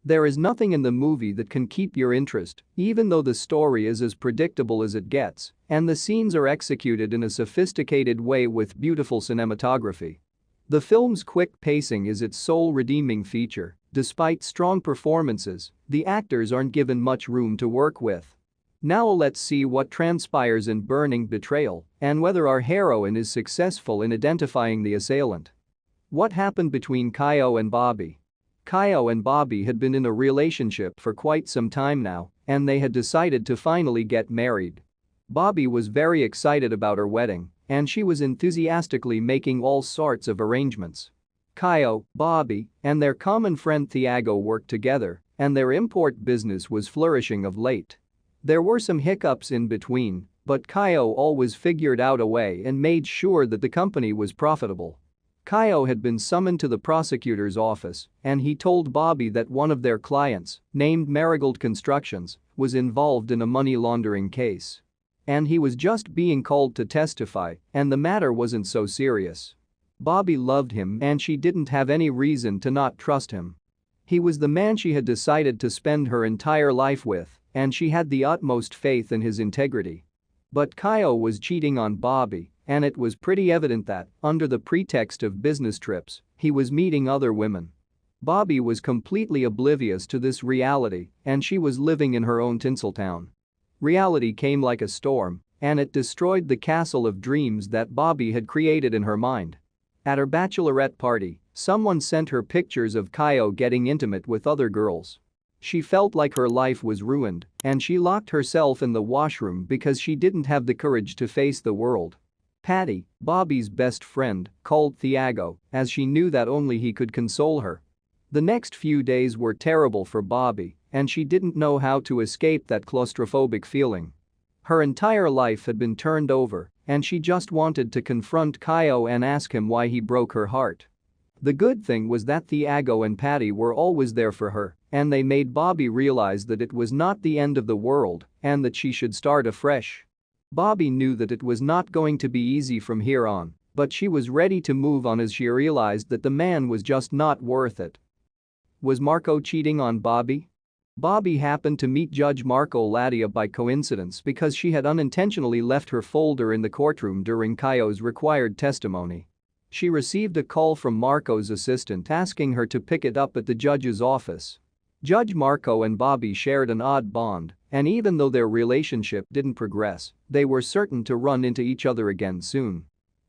There is nothing in the movie that can keep your interest, even though the story is as predictable as it gets, and the scenes are executed in a sophisticated way with beautiful cinematography. The film's quick pacing is its sole redeeming feature. Despite strong performances, the actors aren't given much room to work with. Now let's see what transpires in Burning Betrayal and whether our heroine is successful in identifying the assailant. What happened between Kyle and Bobby? Kyle and Bobby had been in a relationship for quite some time now, and they had decided to finally get married. Bobby was very excited about her wedding, and she was enthusiastically making all sorts of arrangements. Kyle, Bobby, and their common friend Thiago worked together, and their import business was flourishing of late. There were some hiccups in between, but Kyle always figured out a way and made sure that the company was profitable. Kyle had been summoned to the prosecutor's office, and he told Bobby that one of their clients, named Marigold Constructions, was involved in a money laundering case. And he was just being called to testify, and the matter wasn't so serious. Bobby loved him and she didn't have any reason to not trust him. He was the man she had decided to spend her entire life with, and she had the utmost faith in his integrity. But Kyle was cheating on Bobby, and it was pretty evident that, under the pretext of business trips, he was meeting other women. Bobby was completely oblivious to this reality, and she was living in her own Tinseltown. Reality came like a storm, and it destroyed the castle of dreams that Bobby had created in her mind. At her bachelorette party, someone sent her pictures of Kyle getting intimate with other girls. She felt like her life was ruined, and she locked herself in the washroom because she didn't have the courage to face the world. Patty, Bobby's best friend, called Thiago, as she knew that only he could console her. The next few days were terrible for Bobby, and she didn't know how to escape that claustrophobic feeling. Her entire life had been turned over, and she just wanted to confront Kyle and ask him why he broke her heart. The good thing was that Thiago and Patty were always there for her, and they made Bobby realize that it was not the end of the world and that she should start afresh. Bobby knew that it was not going to be easy from here on, but she was ready to move on as she realized that the man was just not worth it. Was Marco cheating on Bobby? Bobby happened to meet Judge Marco Ladia by coincidence because she had unintentionally left her folder in the courtroom during Kyle's required testimony. She received a call from Marco's assistant asking her to pick it up at the judge's office. Judge Marco and Bobby shared an odd bond, and even though their relationship didn't progress, they were certain to run into each other again soon.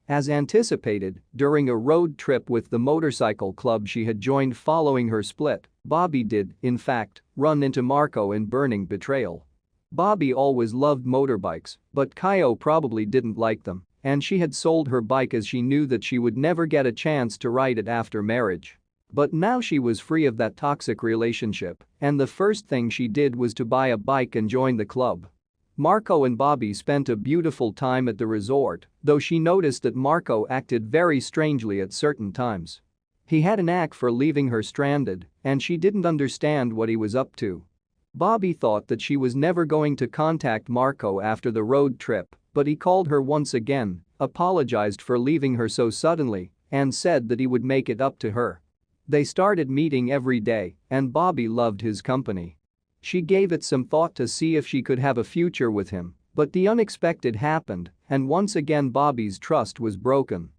As anticipated, during a road trip with the motorcycle club she had joined following her split, Bobby did, in fact, run into Marco in Burning Betrayal. Bobby always loved motorbikes, but Kyle probably didn't like them, and she had sold her bike as she knew that she would never get a chance to ride it after marriage. But now she was free of that toxic relationship, and the first thing she did was to buy a bike and join the club. Marco and Bobby spent a beautiful time at the resort, though she noticed that Marco acted very strangely at certain times. He had a knack for leaving her stranded, and she didn't understand what he was up to. Bobby thought that she was never going to contact Marco after the road trip, but he called her once again, apologized for leaving her so suddenly, and said that he would make it up to her. They started meeting every day, and Bobby loved his company. She gave it some thought to see if she could have a future with him, but the unexpected happened, and once again Bobby's trust was broken.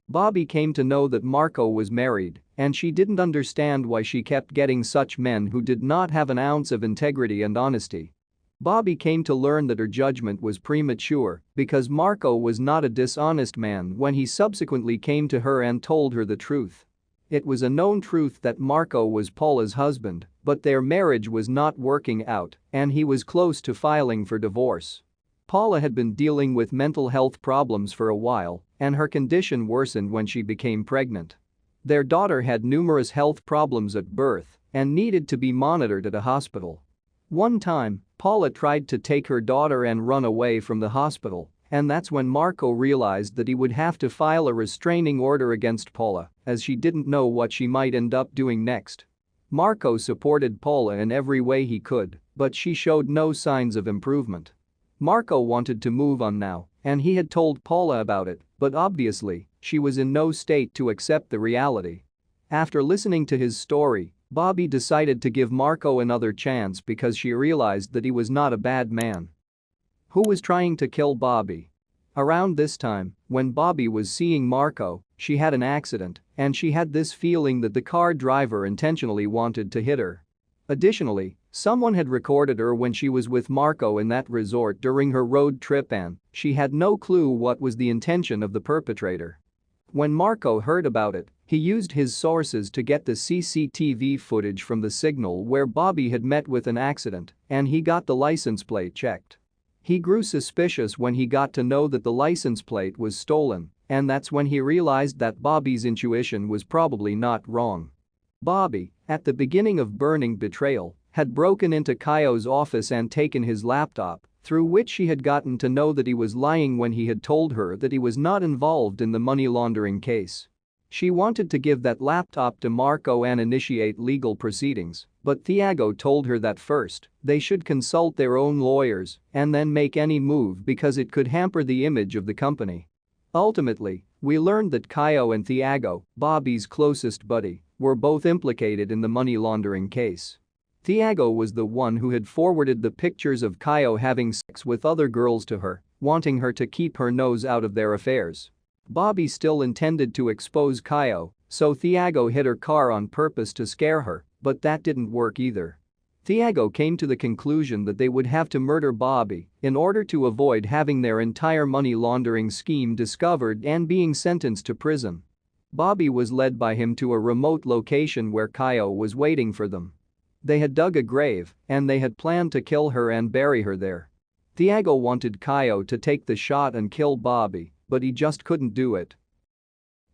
Bobby came to know that Marco was married, and she didn't understand why she kept getting such men who did not have an ounce of integrity and honesty. Bobby came to learn that her judgment was premature because Marco was not a dishonest man when he subsequently came to her and told her the truth. It was a known truth that Marco was Paula's husband, but their marriage was not working out and he was close to filing for divorce. Paula had been dealing with mental health problems for a while, and her condition worsened when she became pregnant. Their daughter had numerous health problems at birth and needed to be monitored at a hospital. One time, Paula tried to take her daughter and run away from the hospital, and that's when Marco realized that he would have to file a restraining order against Paula, as she didn't know what she might end up doing next. Marco supported Paula in every way he could, but she showed no signs of improvement. Marco wanted to move on now, and he had told Paula about it, but obviously, she was in no state to accept the reality. After listening to his story, Bobby decided to give Marco another chance because she realized that he was not a bad man. Who was trying to kill Bobby? Around this time, when Bobby was seeing Marco, she had an accident, and she had this feeling that the car driver intentionally wanted to hit her. Additionally, someone had recorded her when she was with Marco in that resort during her road trip and she had no clue what was the intention of the perpetrator. When Marco heard about it, he used his sources to get the CCTV footage from the signal where Bobby had met with an accident and he got the license plate checked. He grew suspicious when he got to know that the license plate was stolen, and that's when he realized that Bobby's intuition was probably not wrong. Bobby, at the beginning of Burning Betrayal, had broken into Kaio's office and taken his laptop, through which she had gotten to know that he was lying when he had told her that he was not involved in the money laundering case. She wanted to give that laptop to Marco and initiate legal proceedings, but Thiago told her that first, they should consult their own lawyers and then make any move because it could hamper the image of the company. Ultimately, we learned that Kaio and Thiago, Bobby's closest buddy, were both implicated in the money laundering case. Thiago was the one who had forwarded the pictures of Kaio having sex with other girls to her, wanting her to keep her nose out of their affairs. Bobby still intended to expose Kaio, so Thiago hit her car on purpose to scare her, but that didn't work either. Thiago came to the conclusion that they would have to murder Bobby in order to avoid having their entire money laundering scheme discovered and being sentenced to prison. Bobby was led by him to a remote location where Kaio was waiting for them. They had dug a grave and they had planned to kill her and bury her there. Thiago wanted Kaio to take the shot and kill Bobby, but he just couldn't do it.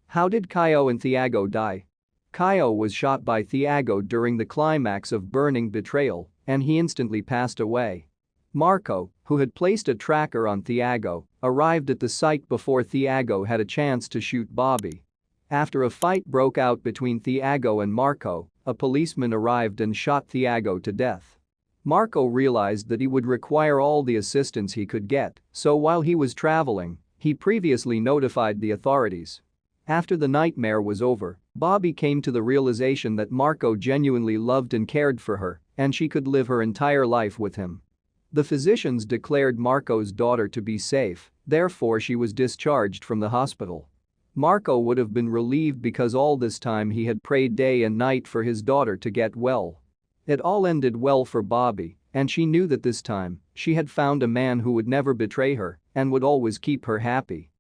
How did Kaio and Thiago die? Kaio was shot by Thiago during the climax of Burning Betrayal, and he instantly passed away. Marco, who had placed a tracker on Thiago, arrived at the site before Thiago had a chance to shoot Bobby. After a fight broke out between Thiago and Marco, a policeman arrived and shot Thiago to death. Marco realized that he would require all the assistance he could get, so while he was traveling, he previously notified the authorities. After the nightmare was over, Bobby came to the realization that Marco genuinely loved and cared for her, and she could live her entire life with him. The physicians declared Marco's daughter to be safe, therefore she was discharged from the hospital. Marco would have been relieved because all this time he had prayed day and night for his daughter to get well. It all ended well for Bobby, and she knew that this time, she had found a man who would never betray her and would always keep her happy.